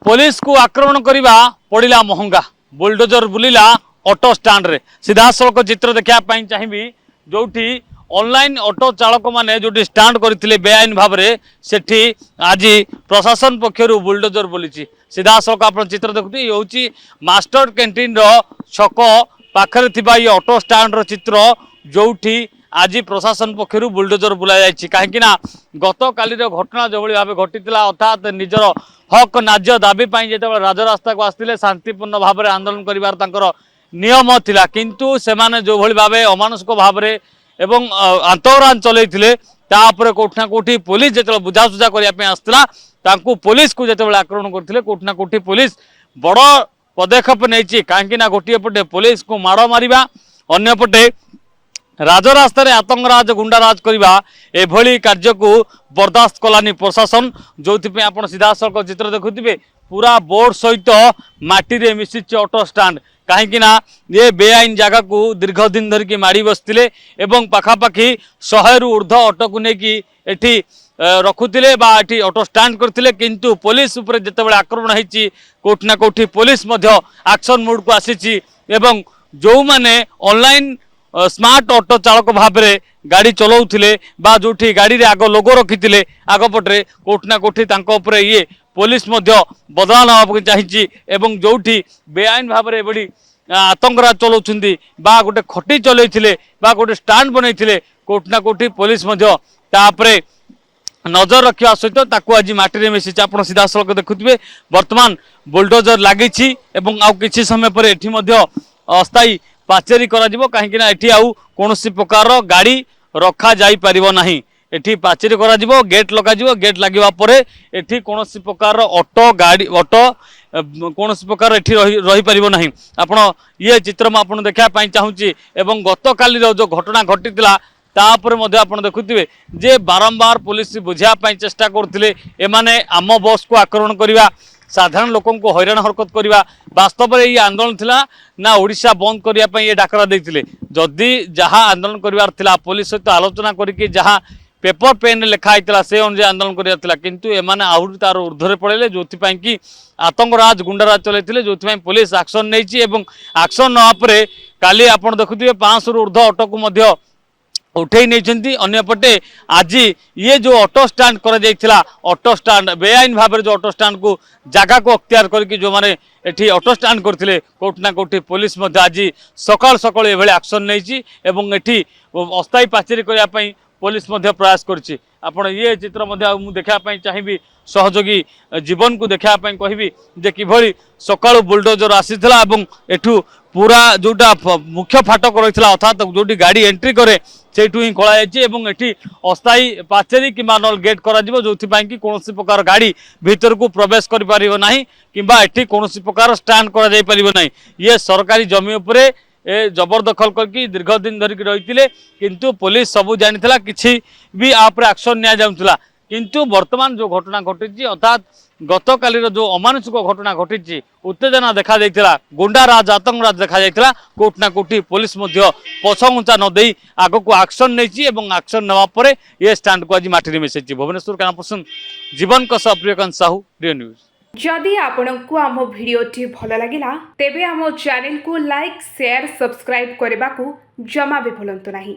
Police को आक्रमण करवा पड़ा महंगा बुलडोजर बुलिला ऑटो स्टैंड रे सीधा सड़क चित्र देखा चाहिए जो ऑनलाइन ऑटो चालक माने जो स्टैंड करते बेआईन भाव में सेठी आज प्रशासन पक्षर बुलडोजर बुली सीधा सड़क आप चित्र देखते ये हूँ मास्टर कैंटीन छक पाखरे थिबा ये ऑटो स्टैंड चित्र जो आज प्रशासन पक्षर बुलडोजर बुला जाइए कहीं गत काली घटना जो भाव घटी अर्थात निजर हक न्याय दाबी जो राजरास्ता को आसते शांतिपूर्ण भाव में आंदोलन कर नियम थिला किंतु सेमाने जो भली भाव अमानुषिक भाव में एवं आंतरान चलते कोठना कोठी पुलिस जो बुझासुझा करने आसला पुलिस को जो आक्रमण करते कोठना कोठी पुलिस बड़ पदक्षेप नहीं कहीं गोटे पटे पुलिस को माड़ मारिबा अन्य पटे राजरास्ता आतंकराज गुंडाराज करवा एभली कार्य को बर्दाश्त कलानी प्रशासन जो आप सीधा सड़क चित्र देखुए पूरा बोर्ड सहित माटी रे मिशिच ऑटो स्टैंड कहीं ये बेआईन जगह को दीर्घ दिन धरिक माड़ी बसते एवं पाखापाखि 100 रु ऊर्ध्व ऑटो को लेकिन रखुले ये ऑटो स्टैंड करते किंतु पुलिस उपर जितेबाला आक्रमण होती कोठना कोठी पुलिस एक्शन मोड को आसी जो मैंने ऑनलाइन स्मार्ट ऑटो चालक भाव में गाड़ी चलाऊले जो गाड़ी रे आग लोगो रखी आगपटे कोठना कोठी ये पुलिस बदला ना चाहिए जो बेआईन भाव में बड़ी आतंकराज चलाउछंती गोटे खटी चलते गोटे स्टैंड बनई कोठना कोठी पुलिस तापरे नजर रखा सहित आज माटी मिशी आप सीधा सड़क देखुए बर्तमान बुलडोजर लगी कि समय पर ये अस्थायी पाचेरी कहीं कौन प्रकार गाड़ी रखा जाई परिबो नहीं एठी पाचेरी करा जिवो गेट लगा जिवो गेट लगिवा परे एठी कौन प्रकार ऑटो गाड़ी ऑटो कौन प्रकार एठी रही परिबो नहीं आपण ये चित्र में आपन देखा पाई चाहूची एवं गत काली जो घटना घटीला तापर मध्य आपण देखुथिबे जे बारंबार पुलिस बुझा पाई चेष्टा करथिले एमाने आम बस को आक्रमण करिवा साधारण लोकों को हैरान हरकत करवा वास्तव में ये आंदोलन थिला ना ओडिशा बंद करने ये डाकरा देते जदि जहाँ आंदोलन कर पुलिस सहित आलोचना करके जहाँ पेपर पेन लिखाई से अनुसार आंदोलन कराला किंतु एमाने आहरी तार ऊर्ध्वे पड़े जो कि आतंकराज गुंडाराज चलते जो पुलिस एक्शन नहीं एक्शन नापर काली आप देखुए 500 रु ऊर्ध्व ऑटो को उठे नहीं अन्यपटे आज ये जो ऑटो स्टैंड करा ऑटो स्टैंड बेआईन भाव में जो ऑटो स्टैंड को जगह को अख्तियार करके जो मैंने एठी ऑटो स्टैंड करते कोठना कोठी पुलिस आज सकाल सकाल ये एक्शन नहीं एठी अस्थायी पाचेरी करने पुलिस प्रयास करछि आपण ये चित्र देखा चाहिए सहयोगी जीवन को देखा कहबी जे किभली सकाळु बुलडोजर आसीथिला एवं एठू पूरा जोटा मुख्य फाटक रही अर्थात जो गाड़ी एंट्री करे सेठू ही खोला एठी अस्थायी पाचेरी कि नल गेट करा जो कि कौन प्रकार गाड़ी भीतर को प्रवेश कर पारिबो नाही किंबा एठी कौन प्रकार स्टैंड करा जाई पारिबो नाही ये सरकारी जमी उपरे जबरदखल करके दीर्घ दिन धरिक रही किंतु पुलिस सबू जानी किसी भी आप एक्शन नि जाउथला किंतु वर्तमान जो घटना घटी अर्थात गत काली जो अमानुषिक घटना घटी उत्तेजना देखा देइथिला गुंडाराज आतंकराज देखा जाइथिला कोठना कोठी पुलिस पछघुंचा न देई आग को एक्शन नहीं एक्शन नेवा परे ये स्टैंड को आज माटी मिसाई भुवनेश्वर कानापुर जीवन प्रियकांत साहू प्रिय न्यूज जदि आपंक आम भिडी भल लगा तेब आम चैनल को लाइक शेयर सब्सक्राइब करने को जमा भी भूलु नहीं।